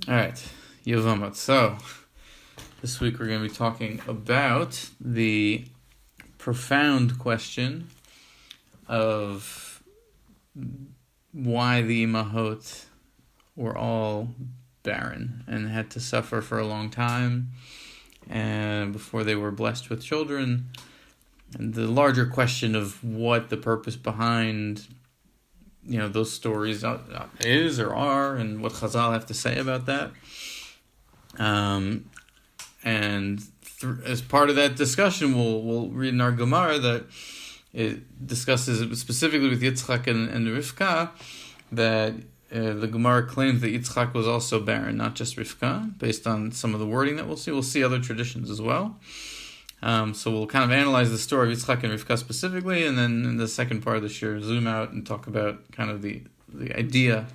All right, Yevamot. So, this week we're going to be talking about the profound question of why the Imahot were all barren and had to suffer for a long time and before they were blessed with children. And the larger question of what the purpose behind those stories is or are, and what Chazal have to say about that. As part of that discussion, we'll read in our Gemara that it discusses specifically with Yitzchak and Rivka that the Gemara claims that Yitzchak was also barren, not just Rivka, based on some of the wording that we'll see. We'll see other traditions as well. So we'll kind of analyze the story of Yitzchak and Rivka specifically, and then in the second part of the shir, zoom out and talk about kind of the idea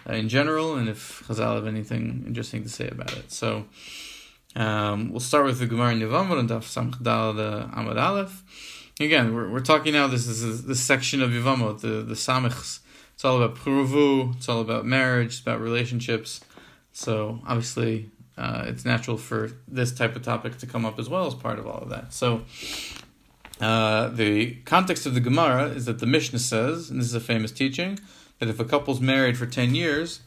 in general, and if Chazal have anything interesting to say about it. So we'll start with the Gemara in Yevamot and Daf Samch Dal the Amud Aleph. Again, we're talking now. This is this section of Yevamot, the Samichs. It's all about pruvu. It's all about marriage. It's about relationships. So obviously, it's natural for this type of topic to come up as well as part of all of that. So the context of the Gemara is that the Mishnah says, and this is a famous teaching, that if a couple's married for 10 years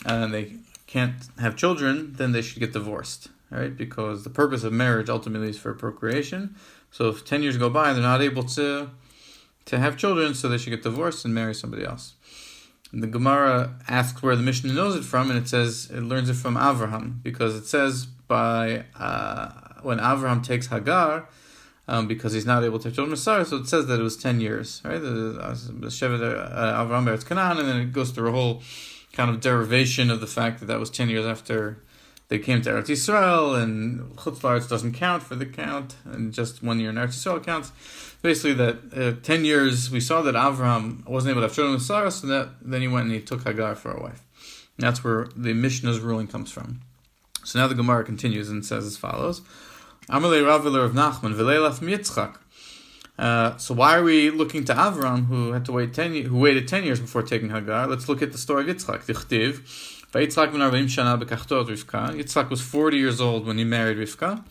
and they can't have children, then they should get divorced, right? Because the purpose of marriage ultimately is for procreation. So if 10 years go by and they're not able to have children, so they should get divorced and marry somebody else. And the Gemara asks where the Mishnah knows it from, and it says it learns it from Avraham, because it says when Avraham takes Hagar, because he's not able to have children with Sarah, so it says that it was 10 years, right? The Shevet Avraham Eretz Canaan, and then it goes through a whole kind of derivation of the fact that was 10 years after they came to Eretz Yisrael, and Chutz La'aretz doesn't count for the count, and just 1 year in Eretz Yisrael counts. Basically, that 10 years, we saw that Avraham wasn't able to have children with Sarah, so then he went and he took Hagar for a wife. And that's where the Mishnah's ruling comes from. So now the Gemara continues and says as follows: Amalei Rav of Nachman v'leilaf Yitzchak. So why are we looking to Avraham, who waited 10 years before taking Hagar? Let's look at the story of Yitzchak. Dichtiv, Yitzchak ben 40 shana bekachtot Rivka. Yitzchak was 40 years old when he married Rivka.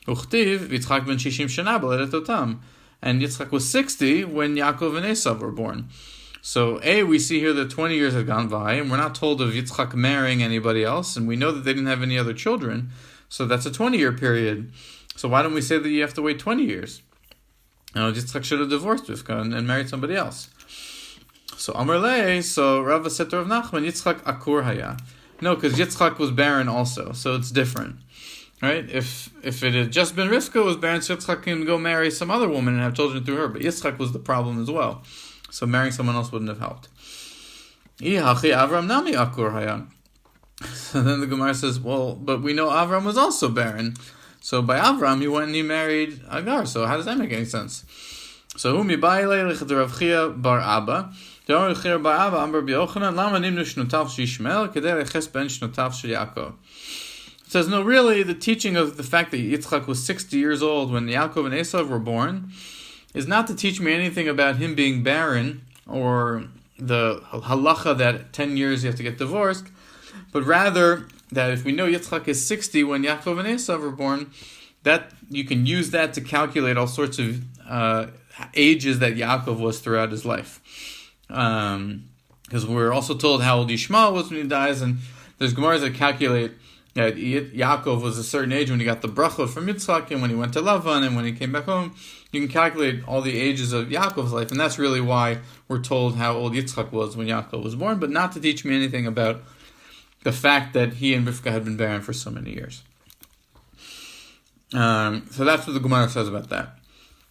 Uchtiv, Yitzchak ben 60 shana b'ledet otam. And Yitzchak was 60 when Yaakov and Esav were born. So we see here that 20 years have gone by, and we're not told of Yitzchak marrying anybody else, and we know that they didn't have any other children, so that's a 20-year period. So why don't we say that you have to wait 20 years? Yitzchak should have divorced Rivka and married somebody else. So Amar Lei, so Rava said to Rav Nachman, Yitzchak akur haya. No, because Yitzchak was barren also, so it's different. Right? If it had just been Rivka was barren, so Yitzchak can go marry some other woman and have children through her. But Yitzchak was the problem as well. So marrying someone else wouldn't have helped. Avram nami akur haya. So then the Gemara says, well, but we know Avram was also barren. So by Avram, he went and he married Hagar. So how does that make any sense? So Rav Chia bar Abba. Rav Chia bar Abba amar b'Yochanan lama nimnu shnotav shishmel kedei leches ben shnotav shel Yaakov. Says, no, really, the teaching of the fact that Yitzchak was 60 years old when Yaakov and Esav were born is not to teach me anything about him being barren or the halacha that 10 years you have to get divorced, but rather that if we know Yitzchak is 60 when Yaakov and Esav were born, that you can use that to calculate all sorts of ages that Yaakov was throughout his life. Because we're also told how old Yishmael was when he dies, and there's Gemaras that calculate that Yaakov was a certain age when he got the brachot from Yitzchak, and when he went to Lavan, and when he came back home. You can calculate all the ages of Yaakov's life, and that's really why we're told how old Yitzchak was when Yaakov was born, but not to teach me anything about the fact that he and Rivka had been barren for so many years. So that's what the Gemara says about that.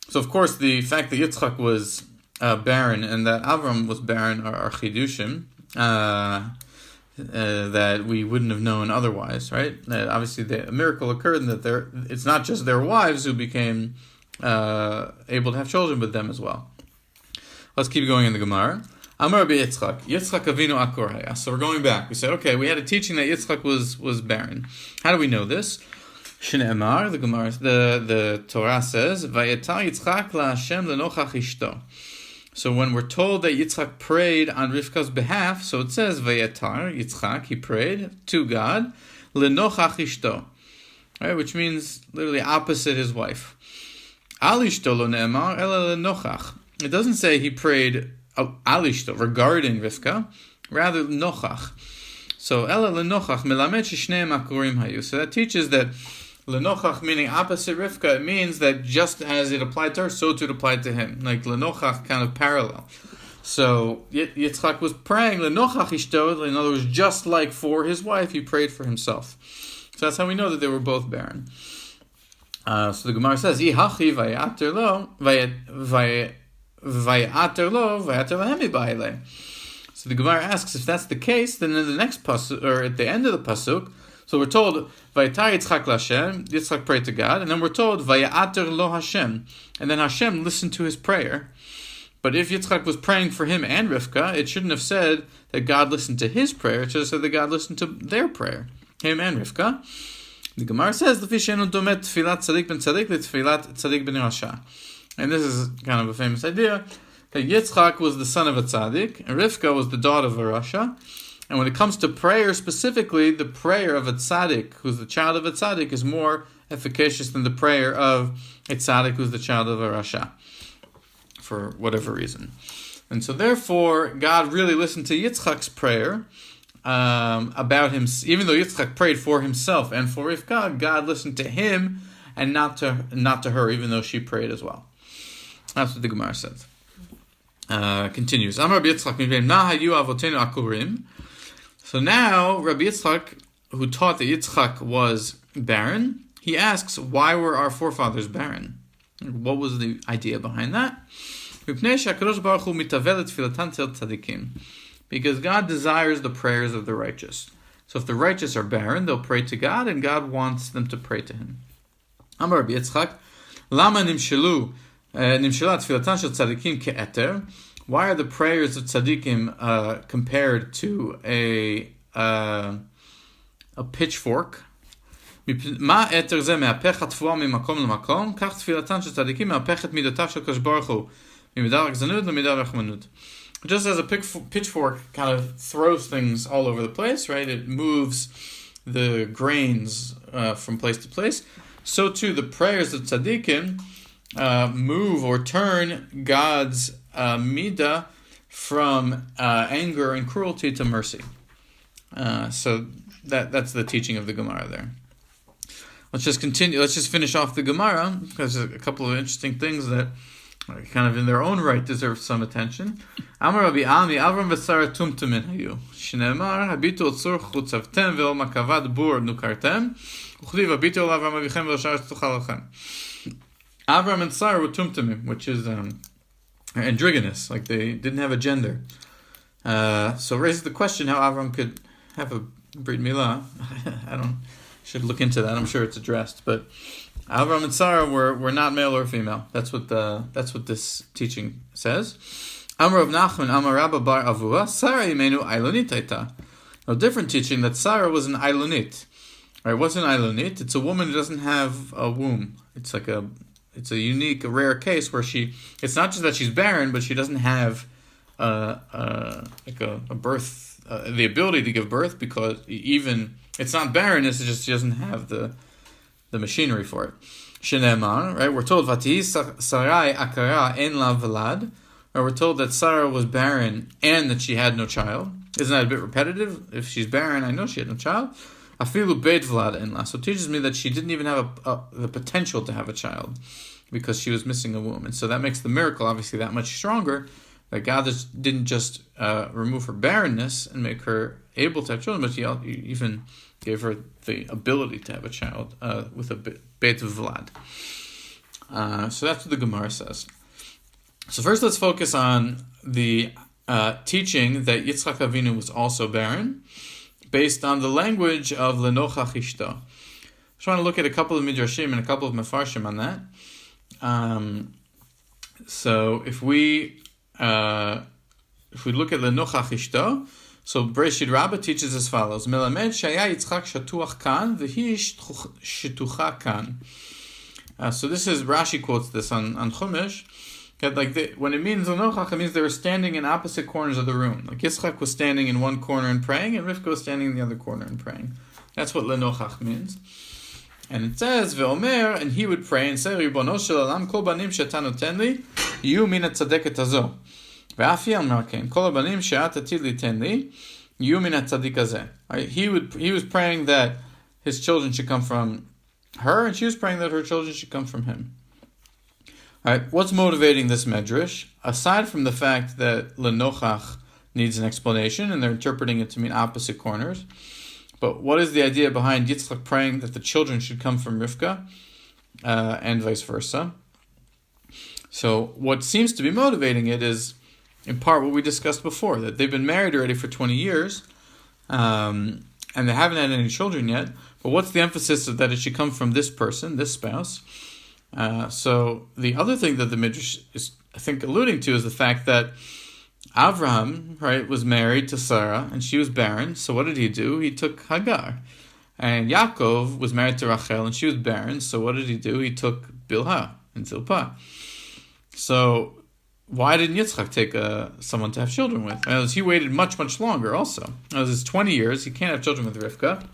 So of course, the fact that Yitzchak was barren and that Avram was barren are chidushim. That we wouldn't have known otherwise, right? Obviously, a miracle occurred, and that it's not just their wives who became able to have children with them as well. Let's keep going in the Gemara. Amar Yitzchak Avinu akur haya. So we're going back. We said, okay, we had a teaching that Yitzchak was barren. How do we know this? Shne'emar, the Gemara, the Torah says, Vayetar Yitzchak la Hashem lenochach ishto. So when we're told that Yitzchak prayed on Rivka's behalf, so it says, Vayatar, Yitzchak, he prayed to God, Lenochach ishto, right, which means literally opposite his wife. Al ishto lo ne'emar, ela lenochach. It doesn't say he prayed al ishto, regarding Rivka, rather nochach. So ela lenochach, melamed sheshneim akorim hayu. So that teaches that lenochach, meaning opposite Rivka, it means that just as it applied to her, so too it applied to him. Like lenochach, kind of parallel. So Yitzchak was praying lenochach ishto, in other words, just like for his wife, he prayed for himself. So that's how we know that they were both barren. So the Gemara says, "Ihachi vayater lo, vayater lahemi ba'ilei." So the Gemara asks, if that's the case, then in the next pasuk, or at the end of the pasuk, so we're told vayatar Yitzchak l'Hashem, Yitzchak prayed to God, and then we're told vayater lo Hashem, and then Hashem listened to his prayer. But if Yitzchak was praying for him and Rivka, it shouldn't have said that God listened to his prayer. It should have said that God listened to their prayer, him and Rivka. The Gemara says, and this is kind of a famous idea, that Yitzchak was the son of a tzaddik, and Rivka was the daughter of a rasha. And when it comes to prayer specifically, the prayer of a tzaddik, who's the child of a tzaddik, is more efficacious than the prayer of a tzaddik, who's the child of a rasha, for whatever reason. And so therefore, God really listened to Yitzchak's prayer, about him, even though Yitzchak prayed for himself and for Rivka, God listened to him and not to her, even though she prayed as well. That's what the Gemara says. Continues. Amar Rabbi Yitzchak, mipnei hayu Avotenu Akurim. So now Rabbi Yitzchak, who taught that Yitzchak was barren, he asks, why were our forefathers barren? What was the idea behind that? Mipnei she'akadosh baruch hu mitavel tefilatan tel tzadikim. Because God desires the prayers of the righteous. So if the righteous are barren, they'll pray to God, and God wants them to pray to Him. Amar Rabbi Yitzchak, Lama nimshela tefilatan shel tzadikim ke'eter. Why are the prayers of tzadikim compared to a pitchfork? Ma eter ze me'apech hatfuah mimakom lemakom, kach tefilatan shel tzadikim me'apechet midotav shel kadosh baruch hu mimidah rachmanut lemidah rachmanut. Just as a pitchfork kind of throws things all over the place, right? It moves the grains from place to place. So too, the prayers of tzaddikim move or turn God's midah from anger and cruelty to mercy. So that's the teaching of the Gemara there. Let's just continue. Let's just finish off the Gemara, because there's a couple of interesting things that kind of in their own right deserve some attention. Amar Rabbi Ami, Avram v'Sara tumtumin hayu. Shneimar, habitu otzur chutzavtem ve'ol makavad bur nukartem. Uchdiv habitu ol Avram avichem ve'ol shar tuchal lachem. Avram and Sarah were tumtumim, which is androgynous, like they didn't have a gender. So it raises the question how Avram could have a brit milah. Should look into that. I'm sure it's addressed, but Avram and Sarah were not male or female. That's what this teaching says. Amar Rav Nachman, Amar Rabba bar Avua, Sarah imenu Ailonit aita. A different teaching that Sarah was an Ailonit. Right? What's an Ailonit? It's a woman who doesn't have a womb. It's a unique, a rare case where it's not just that she's barren, but she doesn't have a birth, the ability to give birth, because even it's not barrenness, it's just she doesn't have the machinery for it. Shenemar, right? We're told Vatihi Sarai Akara En La Velad. We're told that Sarah was barren and that she had no child. Isn't that a bit repetitive? If she's barren, I know she had no child. Afilu Beit Velad En La. So it teaches me that she didn't even have the potential to have a child because she was missing a womb. And so that makes the miracle obviously that much stronger, that God didn't just remove her barrenness and make her able to have children, but He even gave her the ability to have a child with a Beit Vlad. So that's what the Gemara says. So first let's focus on the teaching that Yitzchak Avinu was also barren, based on the language of Lenochach Ishto. I just want to look at a couple of Midrashim and a couple of Mefarshim on that. So if we look at Lenochach Ishto, so Breshit Rabbah teaches as follows: Melamed shaya Yitzchak shatuach kan v'hi shtucha kan. So this is, Rashi quotes this on Chumash. When it means Lenochach, it means they were standing in opposite corners of the room. Like Yitzchak was standing in one corner and praying, and Rivka was standing in the other corner and praying. That's what Lenochach means. And it says, Ve'omer, and he would pray and say, Ribono shel olam, kol banim she'ata noten li, yihu min hatzadeket hazo. Ve'af hi amar ken, kol banim she'at atid liten li, yihu min hatzadik hazeh. He was praying that his children should come from her, and she was praying that her children should come from him. All right, what's motivating this medrash? Aside from the fact that Lenochach needs an explanation, and they're interpreting it to mean opposite corners, but what is the idea behind Yitzchak praying that the children should come from Rivka, and vice versa? So what seems to be motivating it is, in part, what we discussed before, that they've been married already for 20 years, and they haven't had any children yet, but what's the emphasis of that it should come from this person, this spouse? So the other thing that the Midrash is, I think, alluding to is the fact that Avraham, right, was married to Sarah, and she was barren. So what did he do? He took Hagar. And Yaakov was married to Rachel, and she was barren. So what did he do? He took Bilhah and Zilpah. So why didn't Yitzchak take someone to have children with? He waited much, much longer also. It's 20 years. He can't have children with Rivka.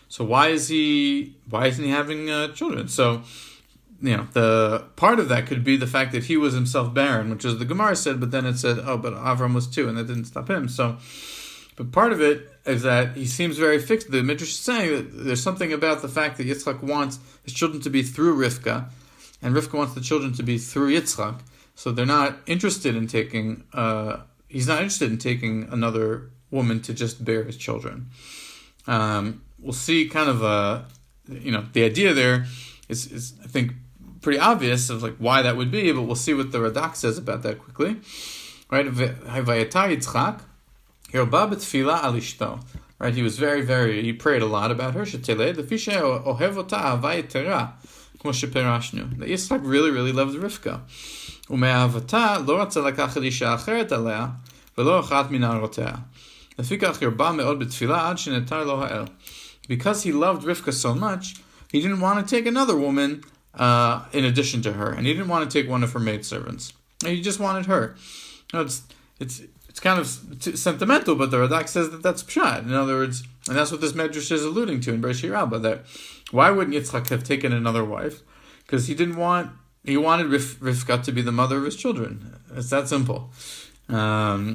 So why isn't he having children? So, the part of that could be the fact that he was himself barren, which is the Gemara said, but then it said, but Avram was too, and that didn't stop him. So, but part of it is that he seems very fixed. The Midrash is saying that there's something about the fact that Yitzchak wants his children to be through Rivka, and Rivka wants the children to be through Yitzchak. So they're not interested in taking, he's not interested in taking another woman to just bear his children. We'll see kind of, the idea there is I think, pretty obvious of like why that would be, but we'll see what the Radak says about that quickly. Right? Vayata Yitzchak, Hirba b'tfila al ishto. Right? He was he prayed a lot about her. Sheteled, l'fishe ohev ota ahava yetera, kmo sheperashnu. That Yitzchak really, really loved Rivka. Ume'ahavata lo ratza lakach isha acheret alea, velo achat min arotea. Lefikach hirba me'od b'tfila ad shenetar lo ha'el. Because he loved Rivka so much, he didn't want to take another woman in addition to her, and he didn't want to take one of her maidservants. He just wanted her. It's kind of sentimental, but the Radak says that that's pshat. In other words, and that's what this medrash is alluding to in Bereshit Rabbah, that why wouldn't Yitzchak have taken another wife? Because he wanted Rivka to be the mother of his children. It's that simple. Lenochach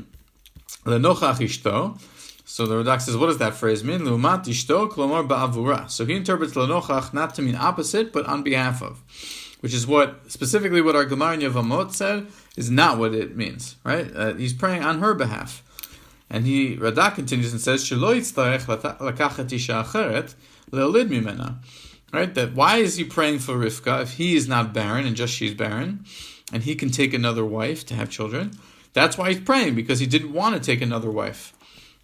ishto. So the Radak says, what does that phrase mean? Lumat ishto klomar ba'avura. So he interprets Lenochach not to mean opposite, but on behalf of, which is specifically what our Gemara in Yevamot said is not what it means, right? He's praying on her behalf. And Radak continues and says, Shelo yitztarech lakachet isha acheret leolid mimena. Right? That why is he praying for Rivka if he is not barren and just she's barren, and he can take another wife to have children? That's why he's praying, because he didn't want to take another wife.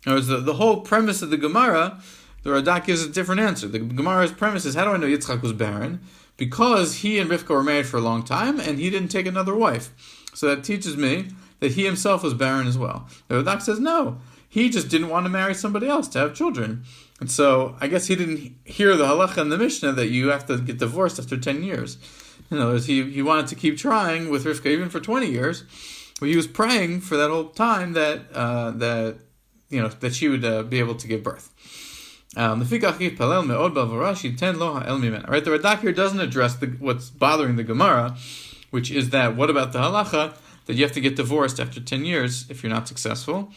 In other words, the whole premise of the Gemara, the Radak gives a different answer. The Gemara's premise is, how do I know Yitzchak was barren? Because he and Rivka were married for a long time, and he didn't take another wife. So that teaches me that he himself was barren as well. The Radak says, no, he just didn't want to marry somebody else to have children. And so I guess he didn't hear the halacha in the Mishnah that you have to get divorced after 10 years. In other words, he wanted to keep trying with Rivka even for 20 years. But he was praying for that whole time that she would be able to give birth. Right? The Radak here doesn't address what's bothering the Gemara, which is that what about the halacha that you have to get divorced after 10 years if you're not successful?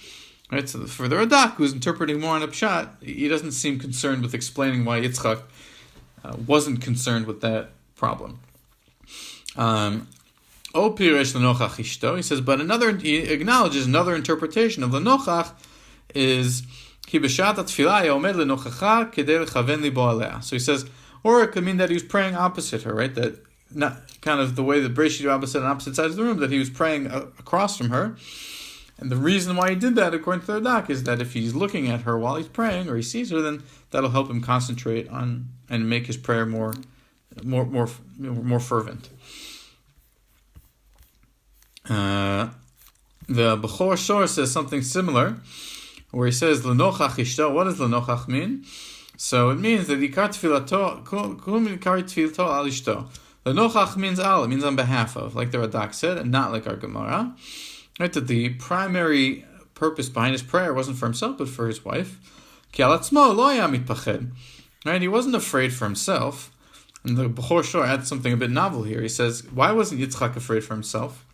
Right? So for the Radak, who's interpreting more on a pshat, he doesn't seem concerned with explaining why Yitzchak wasn't concerned with that problem. He says, but he acknowledges another interpretation of Lenochach is so he says, or it could mean that he was praying opposite her, right? That not kind of the way the Bereshit Rabbah said on opposite sides of the room, that he was praying across from her. And the reason why he did that, according to the Radak, is that if he's looking at her while he's praying, or he sees her, then that'll help him concentrate on and make his prayer more fervent. The Bechor Shor says something similar, where he says, Lenochach ishto. What does Lenochach mean? So it means that Ikar tfilato al ishto. The nochach means al, it means on behalf of, like the Radak said, and not like our Gemara. Right, that the primary purpose behind his prayer wasn't for himself, but for his wife. Ki al atzmo lo haya mitpached. Right, he wasn't afraid for himself. And the Bechor Shor adds something a bit novel here. He says, why wasn't Yitzchak afraid for himself?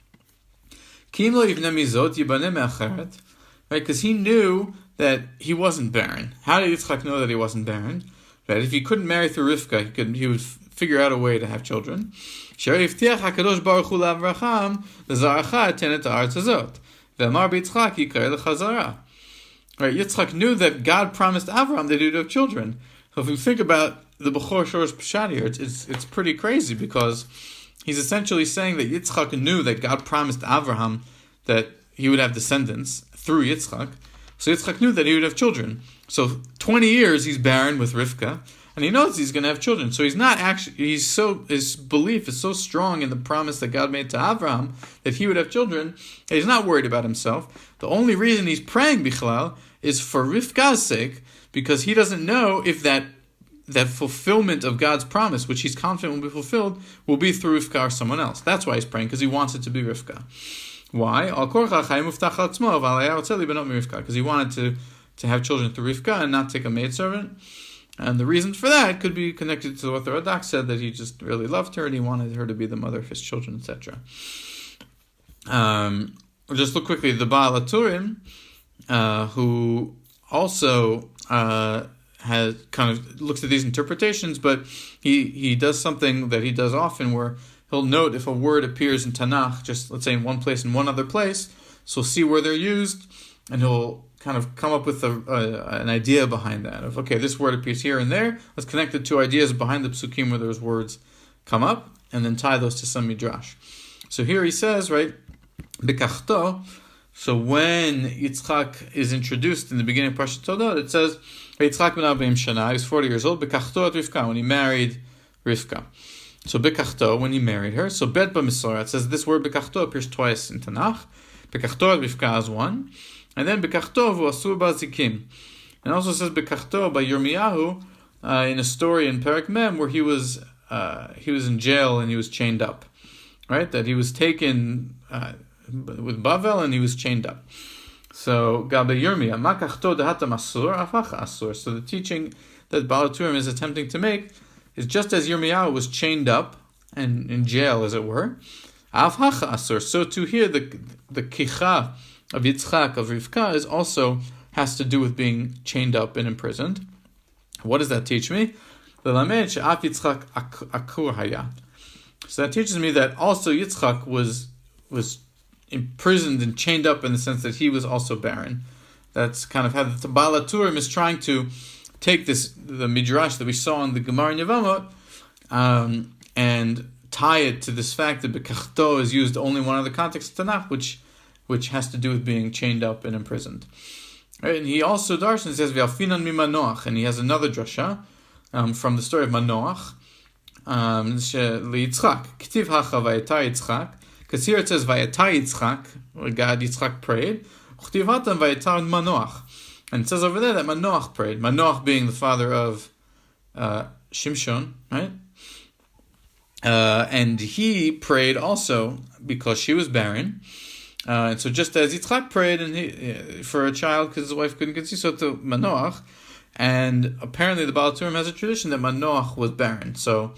Ki im lo yivne mizot yibaneh me'acheret. Right, because he knew that he wasn't barren. How did Yitzchak know that he wasn't barren? That if he couldn't marry through Rivka, he would figure out a way to have children. Right, Yitzchak knew that God promised Avraham that he would have children. So if you think about the Bechor Shor's Pshat here, it's pretty crazy, because he's essentially saying that Yitzchak knew that God promised Avraham that he would have descendants through Yitzchak. So Yitzchak knew that he would have children. So 20 years he's barren with Rivka, and he knows he's going to have children. So he's not actually, his belief is so strong in the promise that God made to Avraham that he would have children, that he's not worried about himself. The only reason he's praying Bichlal is for Rivka's sake, because he doesn't know if that fulfillment of God's promise, which he's confident will be fulfilled, will be through Rivka or someone else. That's why he's praying, because he wants it to be Rivka. Why? Because he wanted to have children through Rivka and not take a maidservant. And the reason for that could be connected to what the Radak said, that he just really loved her and he wanted her to be the mother of his children, etc. Just look quickly, the Baal HaTurim, who also has kind of looks at these interpretations, but he does something that he does often, where he'll note if a word appears in Tanakh, just let's say in one place and one other place, so see where they're used, and he'll kind of come up with an idea behind that, of, okay, this word appears here and there, let's connect the two ideas behind the psukim where those words come up, and then tie those to some midrash. So here he says, right, Bekachto, so when Yitzchak is introduced in the beginning of Parashat Todot, it says, Yitzchak ben 40 shana, he was 40 years old, Bekachto at Rivka, when he married Rivka. So Bekachto, when he married her, so Bet b'Misorah, it says this word Bekachto appears twice in Tanakh. Bekachto at Rivka is one, and then Bekachto v'asur b'zikim. And also says Bekachto by Yirmiyahu in a story in Perek Mem where he was in jail and he was chained up, right? That he was taken with Bavel and he was chained up. So Gabe Yirmiyah Makachto dehatam asur afacha asur. So the teaching that Baal HaTurim is attempting to make is just as Yirmiyahu was chained up and in jail, as it were, afacha asur. So to hear the kicha of Yitzchak, of Rivka, also has to do with being chained up and imprisoned. What does that teach me? So that teaches me that also Yitzchak was imprisoned and chained up in the sense that he was also barren. That's kind of how the Baal HaTurim is trying to take the midrash that we saw in the Gemara in Yevamot, and tie it to this fact that Bekachto is used only in one other context of Tanakh, which has to do with being chained up and imprisoned. Right? And he also darshan says V'alfinan mi Manoach, and he has another drasha from the story of Manoach, Yitzchak. K'tiv hacha vayeta Yitzchak, because here it says vayeta Yitzchak, where God Yitzchak prayed. K'tiv hatan vayeta Manoach, and it says over there that Manoach prayed. Manoach being the father of Shimshon, right? And he prayed also because she was barren. And so just as Yitzchak prayed for a child because his wife couldn't conceive, so to Manoach. And apparently the Baal HaTurim has a tradition that Manoach was barren. So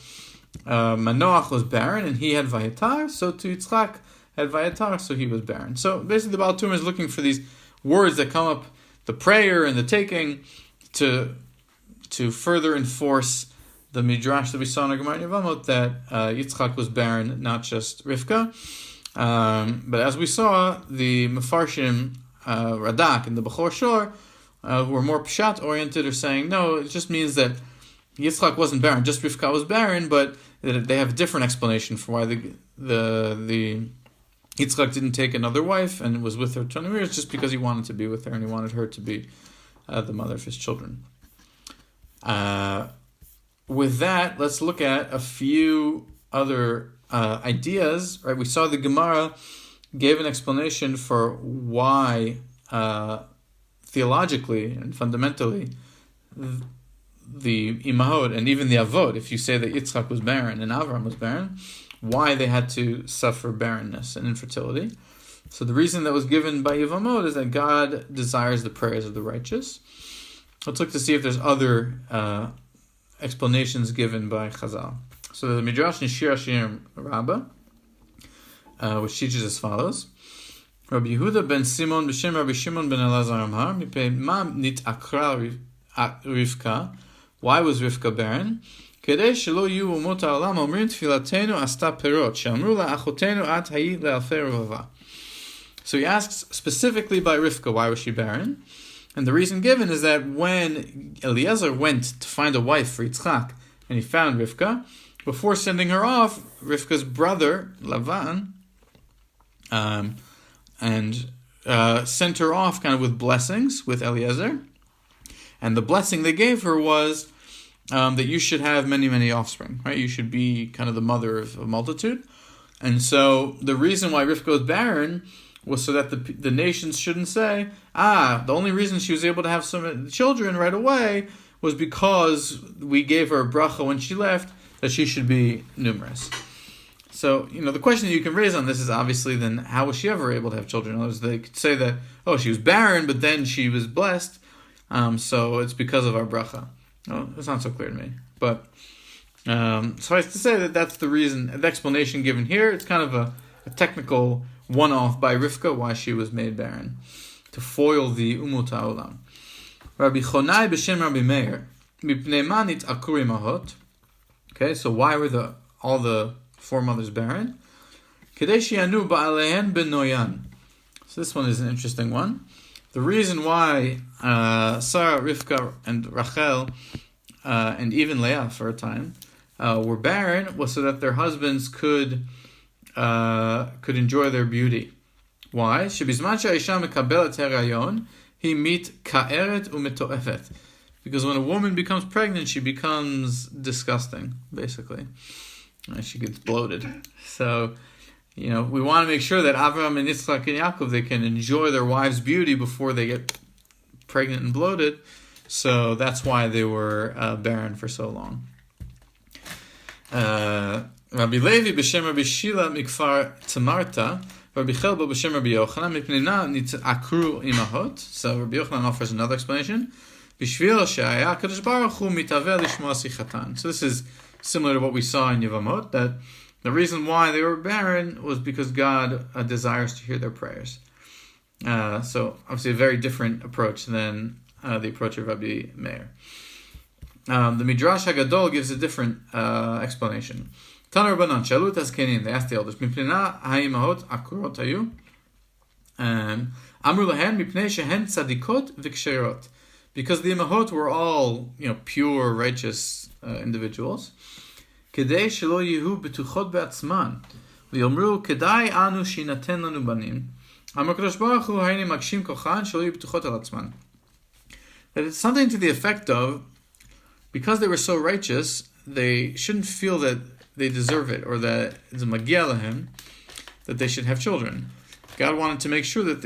Manoach was barren and he had Vayetar, so to Yitzchak had Vayetar, so he was barren. So basically the Baal HaTurim is looking for these words that come up, the prayer and the taking, to further enforce the midrash that we saw in the Gemara in Yevamot, that Yitzchak was barren, not just Rivka. But as we saw, the Mefarshim Radak and the Bechor Shor, who were more Pshat oriented, are saying no, it just means that Yitzchak wasn't barren, just Rivka was barren, but they have a different explanation for why the Yitzchak didn't take another wife and was with her 20 years, just because he wanted to be with her and he wanted her to be the mother of his children. With that, let's look at a few other ideas. Right, we saw the Gemara gave an explanation for why theologically and fundamentally the imahot and even the avot, if you say that Yitzchak was barren and Avram was barren, why they had to suffer barrenness and infertility. So the reason that was given by Yevamot is that God desires the prayers of the righteous. Let's look to see if there's other explanations given by Chazal. So the Midrash in Shir Hashirim Rabbah, which teaches as follows: Rabbi Yehuda ben Simon b'shem Rabbi Shimon ben Elazar Amar mipnei ma nitakra Rivka. Why was Rivka barren? Kedei shelo yu umot ha'olam omrim tfilatenu asta perot she'amru la'achotenu at hayi le'alfei revava. So he asks specifically by Rivka, why was she barren? And the reason given is that when Eliezer went to find a wife for Yitzchak, and he found Rivka, before sending her off, Rivka's brother, Lavan, sent her off kind of with blessings with Eliezer. And the blessing they gave her was that you should have many, many offspring, right? You should be kind of the mother of a multitude. And so the reason why Rivka was barren was so that the nations shouldn't say, the only reason she was able to have some children right away was because we gave her a bracha when she left, that she should be numerous. So, the question that you can raise on this is obviously then, how was she ever able to have children? In other words, they could say that, she was barren, but then she was blessed, so it's because of our bracha. No, it's not so clear to me. But, suffice to say that that's the reason, the explanation given here. It's kind of a technical one-off by Rivka, why she was made barren, to foil the umut ha'olam. Rabbi Chonai b'shem Rabbi Meir, mipnei ma nit'akurim ahot. Okay, so why were all the foremothers barren? Kedei she'yanu ba'alehen benoyan. So this one is an interesting one. The reason why Sarah, Rivka, and Rachel, and even Leah for a time, were barren was so that their husbands could enjoy their beauty. Why? Shebizman she'aisha mekabelet herayon hi mit ka'eret umetoefet. Because when a woman becomes pregnant, she becomes disgusting, basically. She gets bloated. So, we want to make sure that Avraham and Yitzchak and Yaakov, they can enjoy their wives' beauty before they get pregnant and bloated. So that's why they were barren for so long. Rabbi Levi b'shem Rabbi Shila mikfar Tamarta, Rabbi Chelba b'shem Rabbi Yochanan mipnei nit'akru imahot. So Rabbi Yochanan offers another explanation. B'shvil she'aya Kadosh Baruch Hu mitaveh lishmoa sichatan. So this is similar to what we saw in Yevamot, that the reason why they were barren was because God desires to hear their prayers. So obviously a very different approach than the approach of Rabbi Meir. The Midrash Hagadol gives a different explanation. Tanar Banan Shalut Azkenin, they asked the elders, Mipnei ha'imahot akurot hayu, Amru lahen mipnei shehen tzadikot v'ksherot. Because the imahot were all, pure, righteous individuals. Kedei shelo yehu betuchot be'atzman, v'yomru kedai anu shinaten lanu banim. Amar Kadosh Baruch Hu harini magshim kochan shelo yehu betuchot al atzman. That it's something to the effect of, because they were so righteous, they shouldn't feel that they deserve it, or that it's a magia lahem, that they should have children. God wanted to make sure that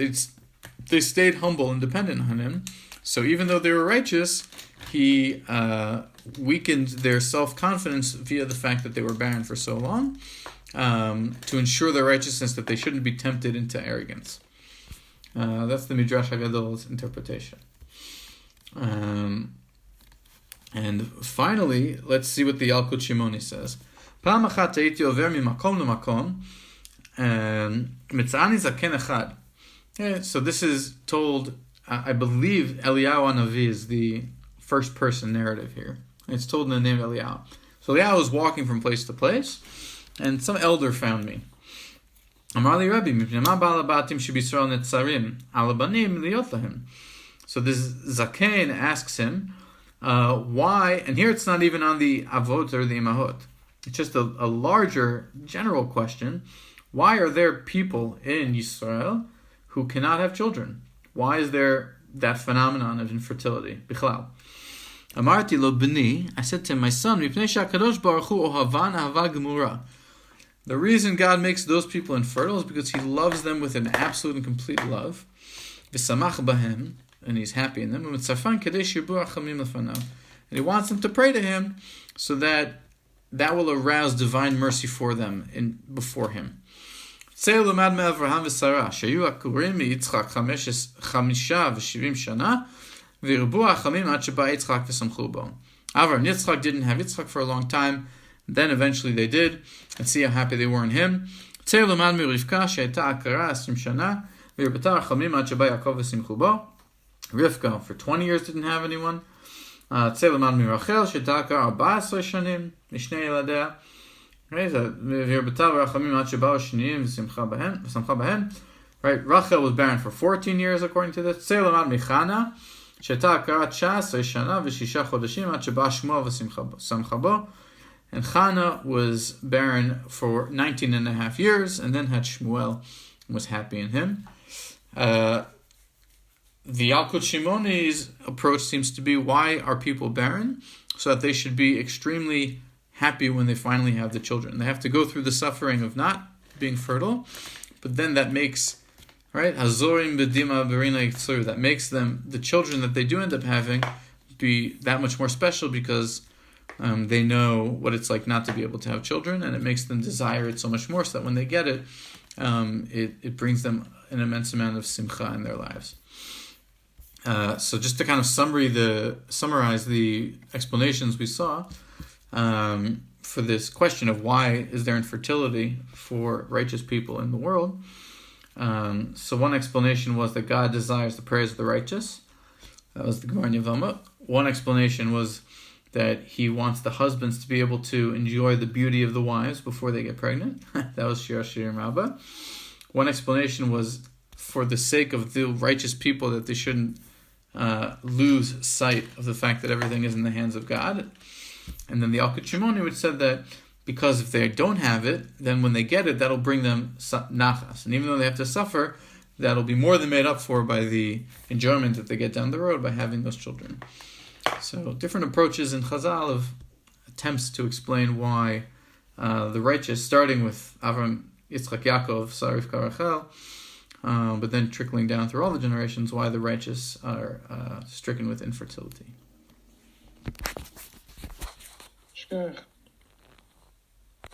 they stayed humble and dependent on Him. So even though they were righteous, He weakened their self-confidence via the fact that they were barren for so long, to ensure their righteousness, that they shouldn't be tempted into arrogance. That's the Midrash Hagadol's interpretation. And finally, let's see what the Yalkut Shimoni says. Pa'am achat hayiti over mimakom lemakom, mitzani zaken echad. So this is told, I believe Eliyahu Hanavi is the first person narrative here. It's told in the name of Eliyahu. So Eliyahu was walking from place to place, and some elder found me. Amar li Rabbi, mipnei ma ba'al habatim sheb'Yisrael netzarim, al habanim liot lahem. So this Zaken asks him, why, and here it's not even on the avot or the imahot, it's just a larger general question. Why are there people in Yisrael who cannot have children? Why is there that phenomenon of infertility? Bichlal. Amarti lo b'ni, I said to him, my son, mipnei she'akadosh baruch hu ohavan ahava gemura. The reason God makes those people infertile is because He loves them with an absolute and complete love. V'samach bahem, and He's happy in them. And And he wants them to pray to him so that will arouse divine mercy for them before him. צא ולמד מאברהם ושרה, שהיו עקורים מיצחק 75 שנה, והרבו החמים עד שבא יצחק ושמחו בו. Avram and Yitzchak didn't have Yitzchak for a long time, then eventually they did, and see how happy they were in him. צא ולמד מרבקה, שהייתה עקרה 20 שנה, והרבתה החמים עד שבא יעקב ושמחו בו. Rivka for 20 years didn't have anyone. צא ולמד מרחל, שהייתה עקרה 14 שנים, משני ילדיה. והרבתה ורחמים עד שבאו השניים ושמחה בהן. Right, Rachel was barren for 14 years according to this. צא ולמד מחנה, שהייתה עקרה 19 שנה ו6 חודשים עד שבא שמוע ושמחה בו. And Chana was barren for 19 and a half years, and then had Shmuel, and was happy in him. The Yalkut Shimoni's approach seems to be, why are people barren? So that they should be extremely happy when they finally have the children. They have to go through the suffering of not being fertile, but then that makes, right, Hazorim Bedima Berina Yitzur, that makes them, the children that they do end up having, be that much more special because they know what it's like not to be able to have children, and it makes them desire it so much more, so that when they get it, it brings them an immense amount of simcha in their lives. So just to kind of summarize the explanations we saw for this question of why is there infertility for righteous people in the world. So one explanation was that God desires the prayers of the righteous. That was the Gemara in Yevamot. One explanation was that he wants the husbands to be able to enjoy the beauty of the wives before they get pregnant. That was Shir Shirim Rabbah. One explanation was for the sake of the righteous people, that they shouldn't lose sight of the fact that everything is in the hands of God. And then the Yalkut Shimoni, which said that because if they don't have it, then when they get it, that'll bring them nachas. And even though they have to suffer, that'll be more than made up for by the enjoyment that they get down the road by having those children. So different approaches in Chazal of attempts to explain why the righteous, starting with Avram, Yitzchak, Yaakov, Sarah, Rivka, Rachel, but then trickling down through all the generations, why the righteous are stricken with infertility. Sure.